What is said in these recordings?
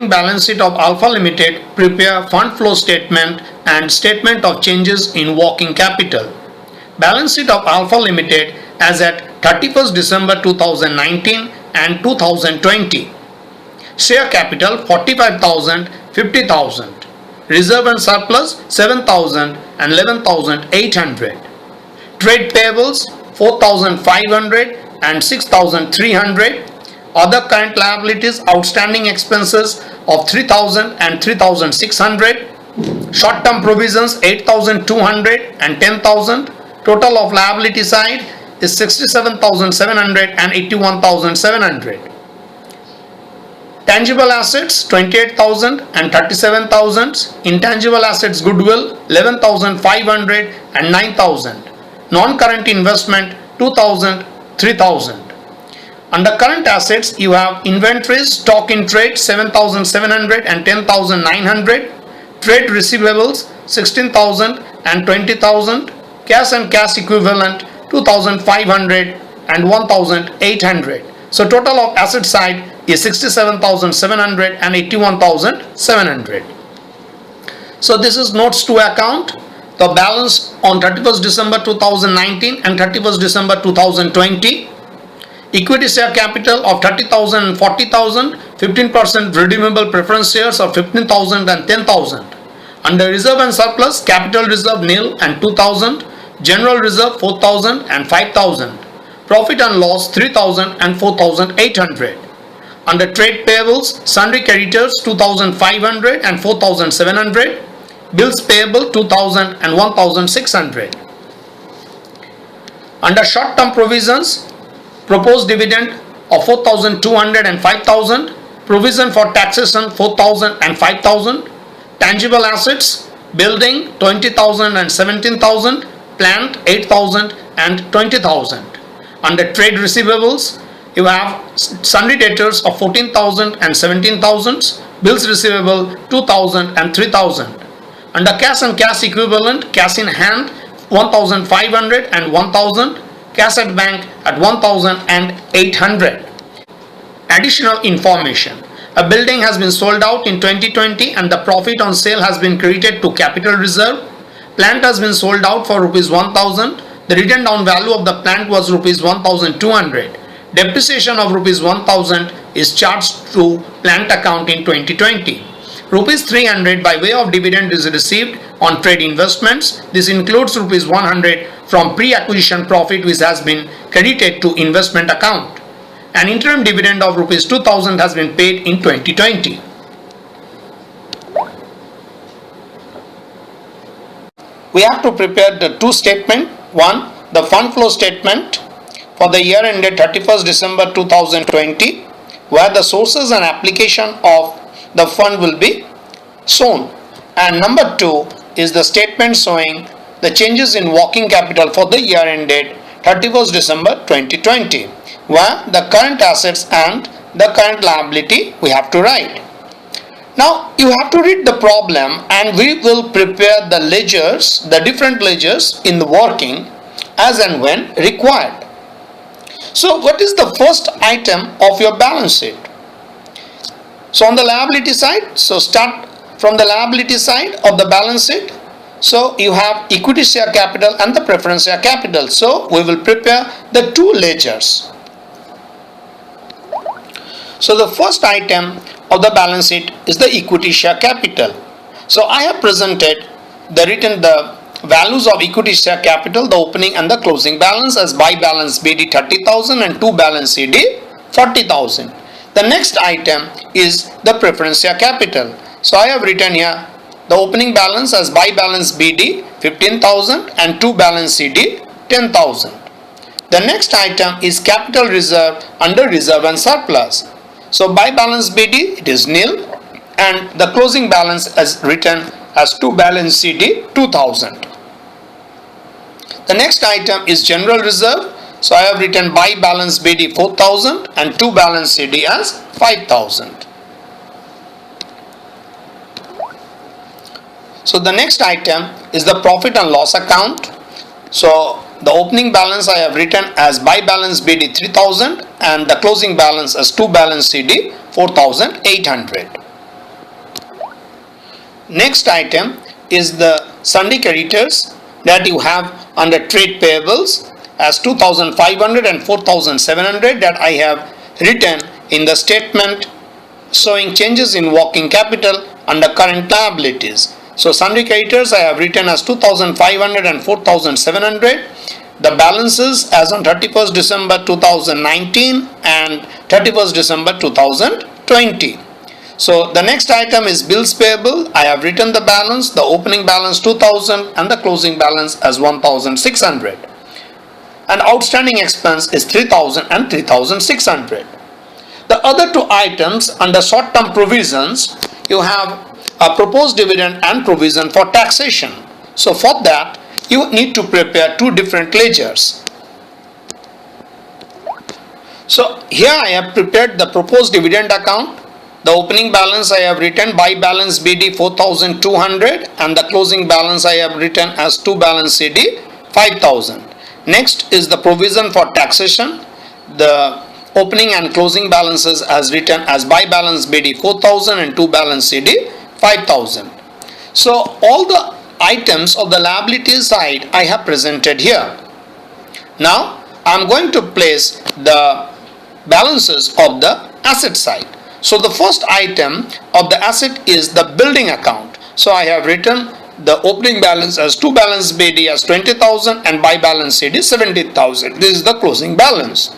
balance sheet of Alpha Limited, prepare fund flow statement and statement of changes in working capital. Balance sheet of Alpha Limited as at 31st December 2019 and 2020. Share capital 45,000, 50,000. Reserve and surplus 7,000 and 11,800. Trade payables 4,500 and 6,300. Other current liabilities, outstanding expenses of 3,000 and 3,600. Short-term provisions 8,200 and 10,000. Total of liability side is 67,700 and 81,700. Tangible assets 28,000 and 37,000. Intangible assets goodwill 11,500 and 9,000. Non-current investment 2,000, 3,000. Under current assets, you have inventories, stock in trade 7,700 and 10,900, trade receivables 16,000 and 20,000, cash and cash equivalent 2,500 and 1,800. So total of asset side is 67,700 and 81,700. So this is notes to account. The balance on 31st December 2019 and 31st December 2020. Equity share capital of 30,000 and 40,000, 15% redeemable preference shares of 15,000 and 10,000. Under reserve and surplus, capital reserve nil and 2,000, general reserve 4,000 and 5,000. Profit and loss 3,000 and 4,800. Under trade payables, sundry creditors 2,500 and 4,700. Bills payable 2,000 and 1,600. Under short-term provisions, proposed dividend of 4,200 and 5,000, provision for taxation 4,000 and 5,000, tangible assets, building 20,000 and 17,000, plant 8,000 and 20,000. Under trade receivables, you have sundry debtors of 14,000 and 17,000, bills receivable 2,000 and 3,000. Under cash and cash equivalent, cash in hand 1,500 and 1,000, cash at bank at 1,800. Additional information. A building has been sold out in 2020 and the profit on sale has been credited to capital reserve. Plant has been sold out for rupees 1,000. The written down value of the plant was rupees 1,200. Depreciation of rupees 1,000 is charged to plant account in 2020. Rupees 300 by way of dividend is received on trade investments. This includes rupees 100 from pre-acquisition profit which has been credited to investment account. An interim dividend of rupees 2,000 has been paid in 2020. We have to prepare the two statements. One, the fund flow statement for the year ended 31st December 2020, where the sources and application of the fund will be shown. And number two is the statement showing the changes in working capital for the year ended 31st December 2020, where the current assets and the current liability we have to write. Now you have to read the problem and we will prepare the ledgers, the different ledgers in the working as and when required. So what is the first item of your balance sheet? So on the liability side, so start from the liability side of the balance sheet. So you have equity share capital and the preference share capital. So we will prepare the two ledgers. So the first item of the balance sheet is the equity share capital. So I have presented the values of equity share capital, the opening and the closing balance as buy balance BD 30,000 and to balance CD 40,000. The next item is the preference share capital. So I have written here the opening balance as buy balance BD 15,000 and to balance CD 10,000. The next item is capital reserve under reserve and surplus. So buy balance BD it is nil and the closing balance is written as to balance CD 2,000. The next item is general reserve. So I have written buy balance BD 4,000 and to balance CD as 5,000. So the next item is the profit and loss account. So the opening balance I have written as buy balance BD 3,000 and the closing balance as to balance CD 4,800. Next item is the sundry creditors that you have under trade payables as 2,500 and 4,700 that I have written in the statement showing changes in working capital under current liabilities. So sundry creditors I have written as 2,500 and 4,700. The balances as on 31st December 2019 and 31st December 2020. So the next item is bills payable. I have written the balance, the opening balance 2,000 and the closing balance as 1,600. And outstanding expense is 3,000 and 3,600. The other two items under short-term provisions, you have a proposed dividend and provision for taxation. So for that, you need to prepare two different ledgers. So here I have prepared the proposed dividend account. The opening balance I have written by balance BD 4,200 and the closing balance I have written as to balance CD 5,000. Next is the provision for taxation. The opening and closing balances as written as by balance BD 4,000 and to balance CD 5,000. So all the items of the liability side I have presented here. Now I am going to place the balances of the asset side. So the first item of the asset is the building account. So I have written the opening balance as to balance BD as 20,000 and by balance CD 70,000. This is the closing balance.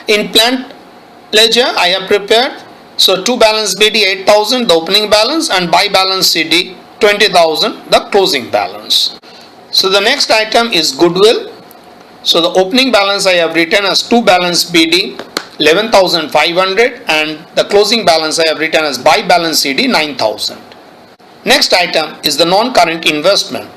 In plant ledger I have prepared, so to balance BD 8,000 the opening balance and by balance CD 20,000 the closing balance. So the next item is goodwill. So the opening balance I have written as to balance BD 11,500 and the closing balance I have written as by balance CD 9,000. Next item is the non-current investment.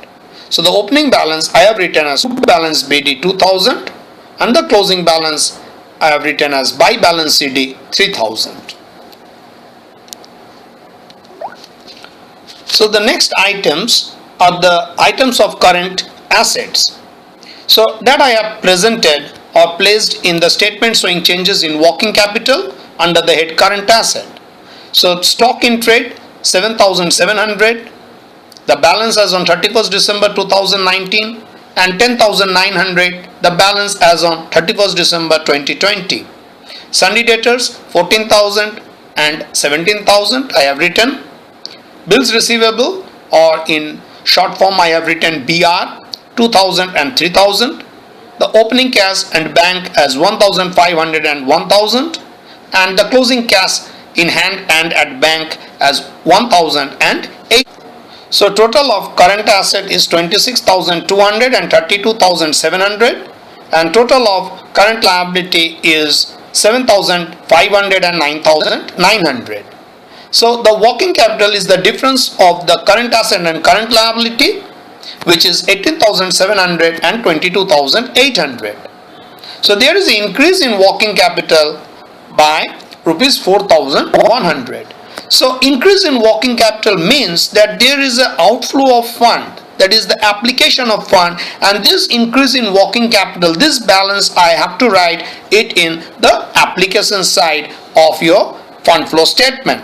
So the opening balance I have written as to balance BD 2,000 and the closing balance I have written as by balance CD 3,000. So the next items are the items of current assets. So that I have presented or placed in the statement showing changes in working capital under the head current asset. So stock in trade 7,700, the balance as on 31st December 2019 and 10,900, the balance as on 31st December 2020. Sundry debtors 14,000 and 17,000 I have written. Bills receivable or in short form I have written BR 2,000 and 3,000. The opening cash and bank as 1,500 and 1,000 and the closing cash in hand and at bank as 1,000 and 8. So total of current asset is 26,200 and 32,700 and total of current liability is 7,500 and 9,900. So the working capital is the difference of the current asset and current liability, which is 18,700 and 22,800. So there is an increase in working capital by rupees 4,100. So increase in working capital means that there is an outflow of fund, that is the application of fund, and this increase in working capital, this balance I have to write it in the application side of your fund flow statement.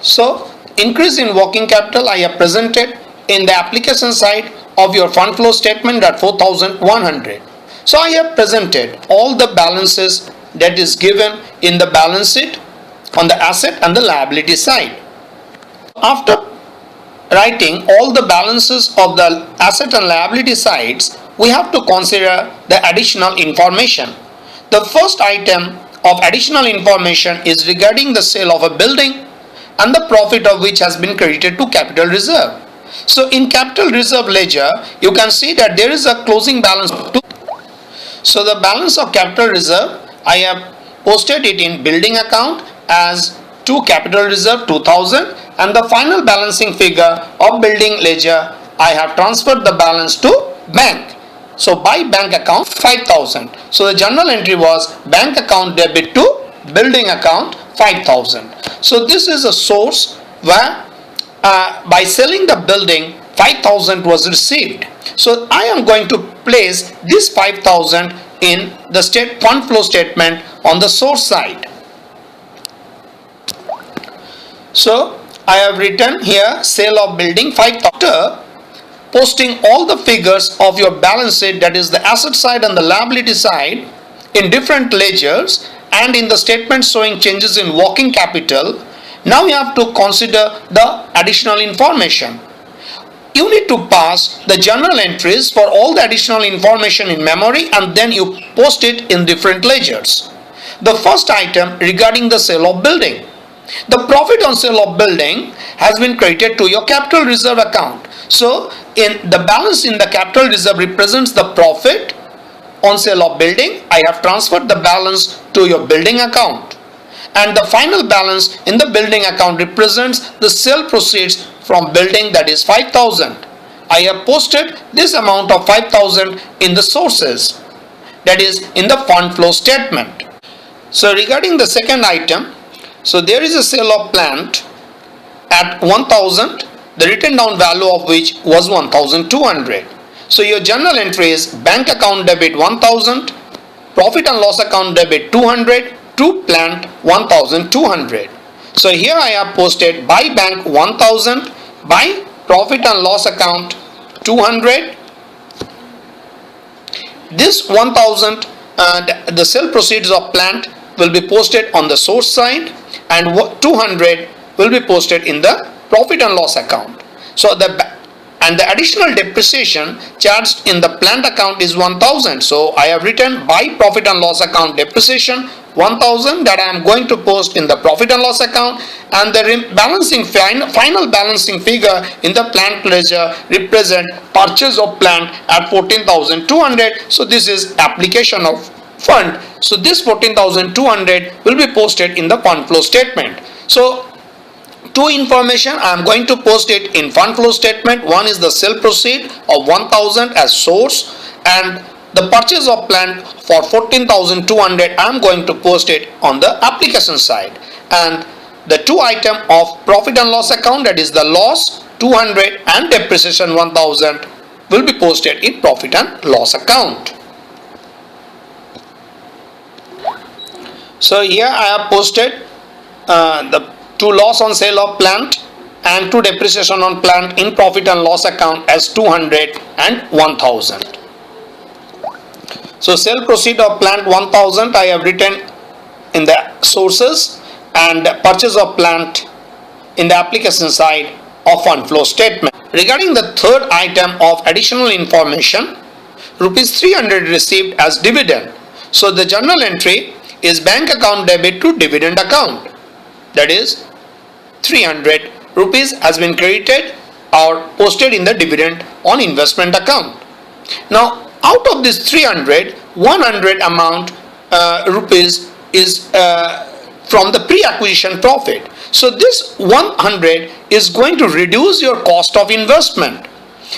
So increase in working capital I have presented in the application side of your fund flow statement at 4,100. So I have presented all the balances that is given in the balance sheet on the asset and the liability side. After writing all the balances of the asset and liability sides, we have to consider the additional information. The first item of additional information is regarding the sale of a building and the profit of which has been credited to capital reserve. So in capital reserve ledger, you can see that there is a closing balance. So the balance of capital reserve, I have posted it in building account as to capital reserve 2,000 and the final balancing figure of building ledger, I have transferred the balance to bank. So by bank account 5,000. So the journal entry was bank account debit to building account 5,000. So this is a source where by selling the building 5,000 was received. So I am going to place this 5,000 in the fund flow statement on the source side. So I have written here sale of building 5,000. After posting all the figures of your balance sheet, that is the asset side and the liability side, in different ledgers and in the statement showing changes in working capital, now you have to consider the additional information. You need to pass the journal entries for all the additional information in memory and then you post it in different ledgers. The first item regarding the sale of building. The profit on sale of building has been credited to your capital reserve account. So, in the balance in the capital reserve represents the profit on sale of building. I have transferred the balance to your building account. And the final balance in the building account represents the sale proceeds from building, that is 5,000. I have posted this amount of 5,000 in the sources, that is in the fund flow statement. So regarding the second item, so there is a sale of plant at 1,000, the written down value of which was 1,200. So your journal entry is bank account debit 1,000, profit and loss account debit 200, to plant 1,200. So here I have posted by bank 1,000, by profit and loss account 200. This 1,000 the sale proceeds of plant will be posted on the source side and 200 will be posted in the profit and loss account. So the additional depreciation charged in the plant account is 1,000. So I have written by profit and loss account depreciation 1,000 that I am going to post in the profit and loss account, and the balancing final balancing figure in the plant ledger represent purchase of plant at 14,200. So this is application of fund. So this 14,200 will be posted in the fund flow statement. So two information I am going to post it in fund flow statement. One is the sale proceed of 1,000 as source, and the purchase of plant for 14,200 I am going to post it on the application side, and the two item of profit and loss account, that is the loss 200 and depreciation 1,000, will be posted in profit and loss account. So here I have posted the two loss on sale of plant and two depreciation on plant in profit and loss account as 200 and 1,000. So sale proceed of plant 1,000 I have written in the sources, and purchase of plant in the application side of fund flow statement. Regarding the third item of additional information, rupees 300 received as dividend. So the journal entry is bank account debit to dividend account, that is 300 rupees has been credited or posted in the dividend on investment account. Now out of this 300, 100 amount rupees is from the pre-acquisition profit. So this 100 is going to reduce your cost of investment.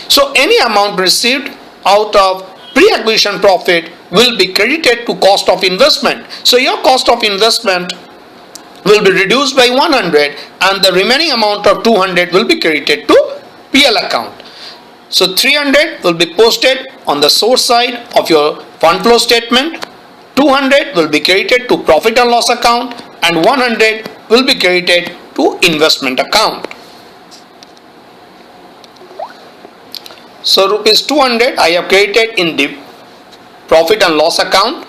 So any amount received out of pre-acquisition profit will be credited to cost of investment. So your cost of investment will be reduced by 100 and the remaining amount of 200 will be credited to PL account. So 300 will be posted on the source side of your fund flow statement, 200 will be credited to profit and loss account, and 100 will be credited to investment account. So rupees 200 I have credited in the profit and loss account.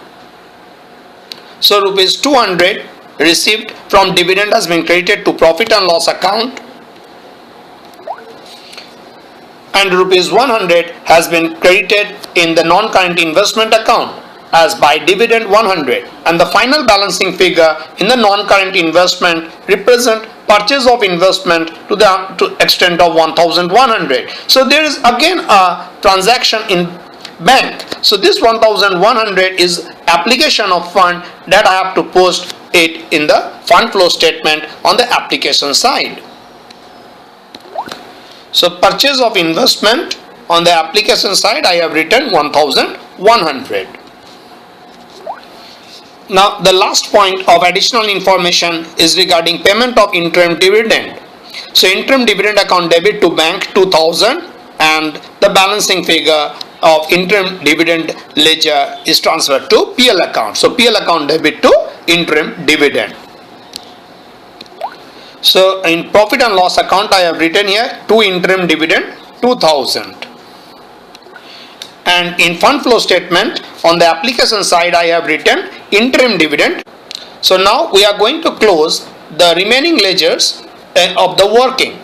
So rupees 200 received from dividend has been credited to profit and loss account, and rupees 100 has been credited in the non-current investment account as by dividend 100, and the final balancing figure in the non-current investment represent purchase of investment to the extent of 1,100. So there is again a transaction in bank. So this 1,100 is application of fund that I have to post it in the fund flow statement on the application side. So purchase of investment on the application side I have written 1,100. Now the last point of additional information is regarding payment of interim dividend. So interim dividend account debit to bank 2,000 and the balancing figure of interim dividend ledger is transferred to PL account. So PL account debit to interim dividend. So in profit and loss account I have written here 2 interim dividend 2000. And in fund flow statement on the application side I have written interim dividend. So now we are going to close the remaining ledgers of the working.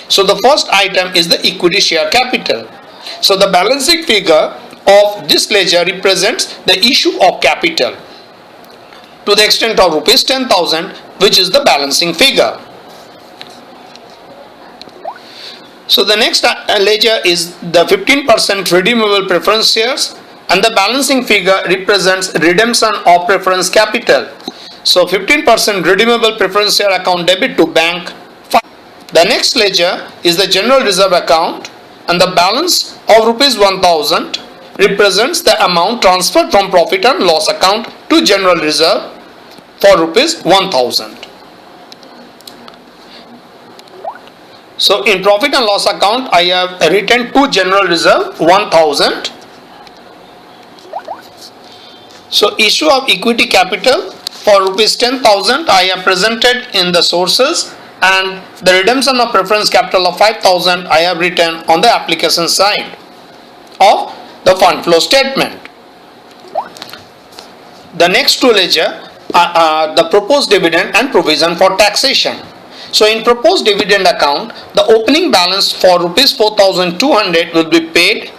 So the first item is the equity share capital. So the balancing figure of this ledger represents the issue of capital to the extent of rupees 10,000, which is the balancing figure. So the next ledger is the 15% redeemable preference shares, and the balancing figure represents redemption of preference capital. So 15% redeemable preference share account debit to bank. The next ledger is the general reserve account, and the balance of rupees 1000 represents the amount transferred from profit and loss account to general reserve for rupees 1000. So in profit and loss account I have written to general reserve 1000. So issue of equity capital for rupees 10,000 I have presented in the sources, and the redemption of preference capital of 5,000 I have written on the application side of the fund flow statement. The next two ledger are the proposed dividend and provision for taxation. So in proposed dividend account, the opening balance for rupees 4,200 will be paid,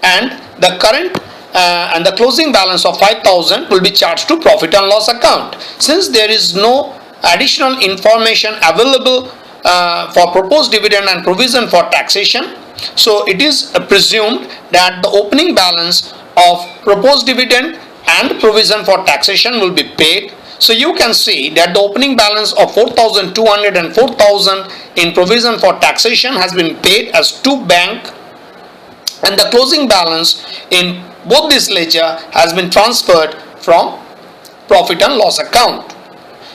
and the current and the closing balance of 5,000 will be charged to profit and loss account. Since there is no additional information available for proposed dividend and provision for taxation, so it is presumed that the opening balance of proposed dividend and provision for taxation will be paid. So you can see that the opening balance of 4,200 and 4,000 in provision for taxation has been paid as to bank, and the closing balance in both this ledger has been transferred from profit and loss account.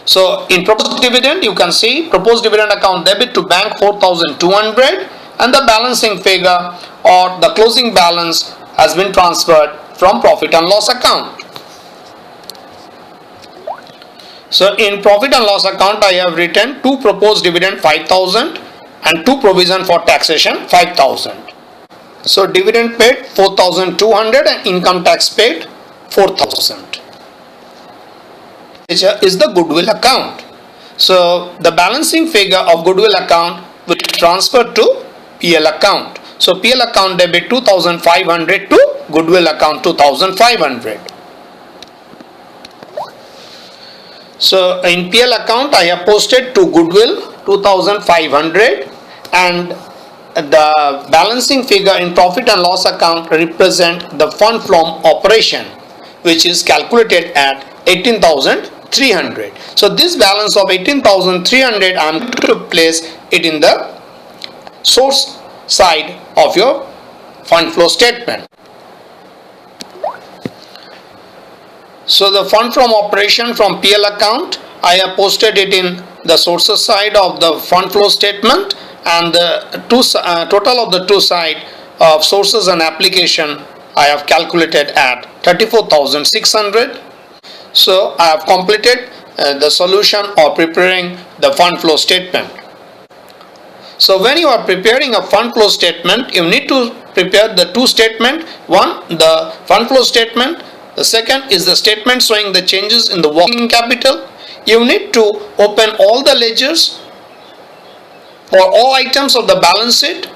So in proposed dividend you can see proposed dividend account debit to bank 4,200, and the balancing figure or the closing balance has been transferred from profit and loss account. So in profit and loss account I have written to proposed dividend 5,000 and to provision for taxation 5,000. So dividend paid 4,200 and income tax paid 4,000. Is the goodwill account. So the balancing figure of goodwill account will be transferred to PL account. So PL account debit 2,500 to goodwill account 2,500. So in PL account I have posted to goodwill 2,500, and the balancing figure in profit and loss account represent the fund from operation, which is calculated at 18,300. So this balance of 18,300 I am going to place it in the source side of your fund flow statement. So the fund from operation from PL account I have posted it in the sources side of the fund flow statement, and the total of the two side of sources and application I have calculated at 34,600. So I have completed the solution of preparing the fund flow statement. So when you are preparing a fund flow statement, you need to prepare the two statements. One, the fund flow statement. The second is the statement showing the changes in the working capital. You need to open all the ledgers for all items of the balance sheet,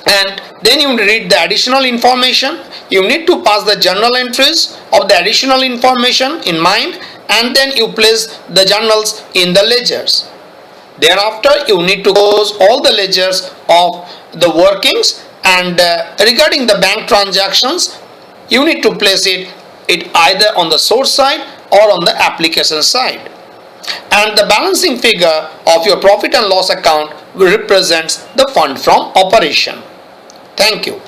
and then you read the additional information. You need to pass the journal entries of the additional information in mind, and then you place the journals in the ledgers. Thereafter you need to close all the ledgers of the workings, and regarding the bank transactions you need to place it either on the source side or on the application side. And the balancing figure of your profit and loss account represents the fund from operation. Thank you.